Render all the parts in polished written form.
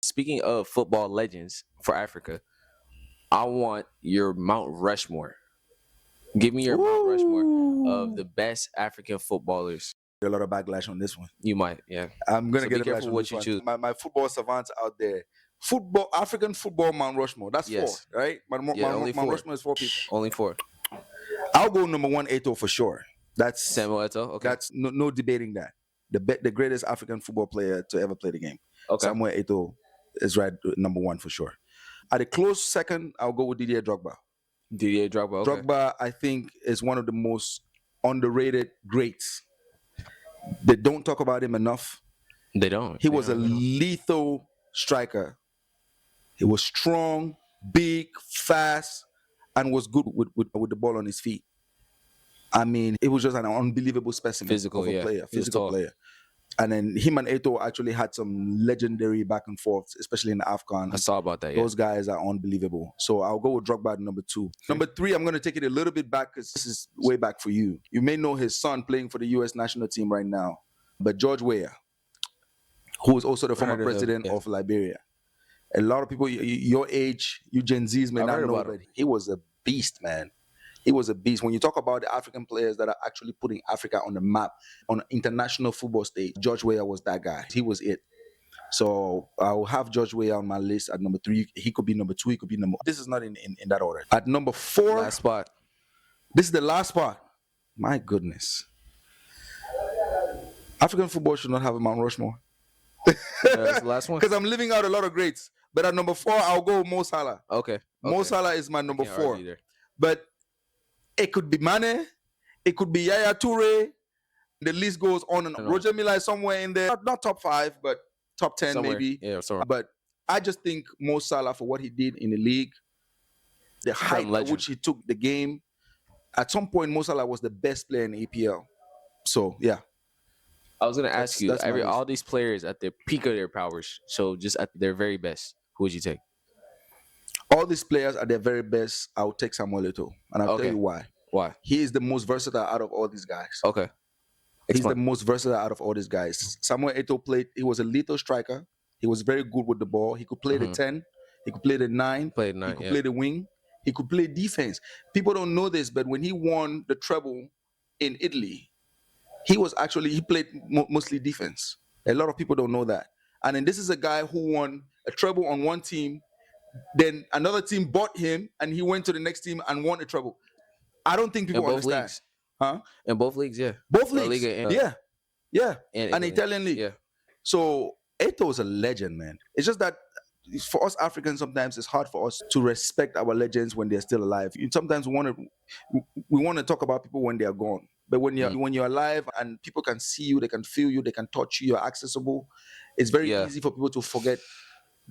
Speaking of football legends for Africa, I want your Mount Rushmore. Give me your Mount Rushmore of the best African footballers. A lot of backlash on this one. You might, yeah. I'm gonna So get be a careful backlash on what this you one. choose. My football savants out there. African football Mount Rushmore. That's Yes. 4, right? Only Mount 4. Rushmore is 4 people. Only 4. I'll go number 1, Eto'o for sure. That's Samuel Eto'o. Okay. That's no debating that. The greatest African football player to ever play the game. Okay. Samuel Eto'o is right number 1 for sure. At a close second, I'll go with Didier Drogba. Didier Drogba. Okay. Drogba, I think, is one of the most underrated greats. They don't talk about him enough. They don't. He was a lethal striker. He was strong, big, fast, and was good with the ball on his feet. I mean, it was just an unbelievable specimen of a player, physical player. And then him and Eto'o actually had some legendary back and forths, especially in the AFCON. I saw about that, yeah. Those guys are unbelievable. So I'll go with Drogba at number 2. Number 3, I'm going to take it a little bit back because this is way back for you. You may know his son playing for the U.S. national team right now, but George Weah, who is also the former president of Liberia. A lot of people your age, you Gen Zs may not know, but he was a beast, man. He was a beast. When you talk about the African players that are actually putting Africa on the map, on an international football stage, George Weah was that guy. He was it. So I'll have George Weah on my list at number 3. He could be number 2. He could be number... This is not in that order. At number 4... Last spot. This is the last spot. My goodness. African football should not have a Mount Rushmore. That's the last one? Because I'm leaving out a lot of greats. But at number 4, I'll go Mo Salah. Okay. Mo Salah is my number 4. But it could be Mane. It could be Yaya Toure. The list goes on and on. Roger Milla is somewhere in there. Not top 5, but top 10 somewhere, maybe. Yeah, somewhere. But I just think Mo Salah, for what he did in the league, the height at which he took the game, at some point Mo Salah was the best player in the EPL. So, yeah. I was going to ask you, all these players at the peak of their powers, so just at their very best, who would you take? All these players at their very best, I'll take Samuel Eto'o. And I'll tell you why. Why? He is the most versatile out of all these guys. Okay. He's the most versatile out of all these guys. Samuel Eto'o he was a lethal striker. He was very good with the ball. He could play the 10. He could play the 9. He could play the wing. He could play defense. People don't know this, but when he won the treble in Italy, he played mostly defense. A lot of people don't know that. And then this is a guy who won a treble on one team. Then another team bought him, and he went to the next team and won a treble. I don't think people understand. Leagues. Huh? In both leagues, yeah. Both leagues. Yeah. And Italian league. Yeah. So Eto'o is a legend, man. It's just that for us Africans, sometimes it's hard for us to respect our legends when they're still alive. Sometimes we want to talk about people when they are gone. But when you're alive and people can see you, they can feel you, they can touch you, you're accessible, it's very easy for people to forget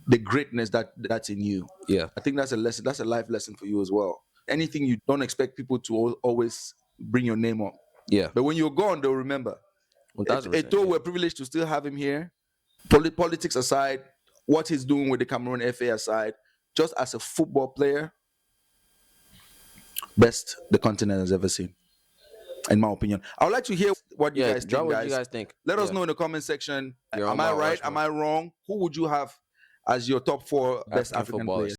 the greatness that's in you. Yeah. I think that's a lesson. That's a life lesson for you as well. Anything you don't expect people to always bring your name up. Yeah. But when you're gone, they'll remember. Eto'o, we're privileged to still have him here. Politics aside, what he's doing with the Cameroon FA aside, just as a football player, best the continent has ever seen, in my opinion. I would like to hear what you guys think, guys. You guys think. Let us know in the comment section. Am I right? Am I wrong? Who would you have as your top 4 best African players?